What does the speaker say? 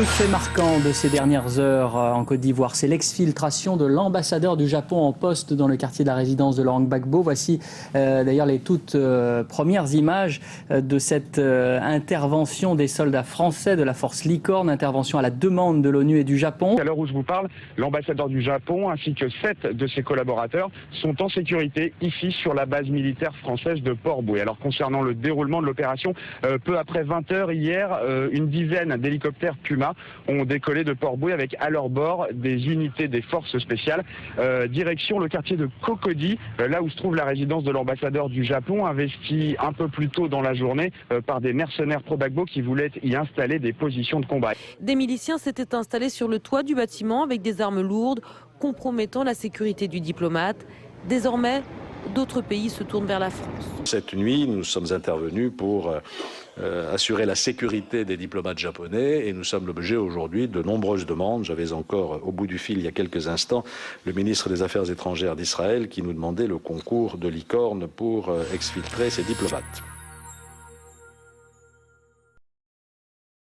Le fait marquant de ces dernières heures en Côte d'Ivoire, c'est l'exfiltration de l'ambassadeur du Japon en poste dans le quartier de la résidence de Laurent Gbagbo. Voici d'ailleurs les toutes premières images de cette intervention des soldats français de la force Licorne, intervention à la demande de l'ONU et du Japon. À l'heure où je vous parle, l'ambassadeur du Japon ainsi que 7 de ses collaborateurs sont en sécurité ici sur la base militaire française de Port-Bouët. Alors concernant le déroulement de l'opération, peu après 20h hier, une dizaine d'hélicoptères Puma ont décollé de Port-Bouët avec à leur bord des unités des forces spéciales. Direction le quartier de Cocody, là où se trouve la résidence de l'ambassadeur du Japon, investi un peu plus tôt dans la journée par des mercenaires pro-Gbagbo qui voulaient y installer des positions de combat. Des miliciens s'étaient installés sur le toit du bâtiment avec des armes lourdes, compromettant la sécurité du diplomate. Désormais, d'autres pays se tournent vers la France. Cette nuit, nous sommes intervenus pour assurer la sécurité des diplomates japonais et nous sommes l'objet aujourd'hui de nombreuses demandes. J'avais encore au bout du fil il y a quelques instants le ministre des Affaires étrangères d'Israël qui nous demandait le concours de Licorne pour exfiltrer ces diplomates.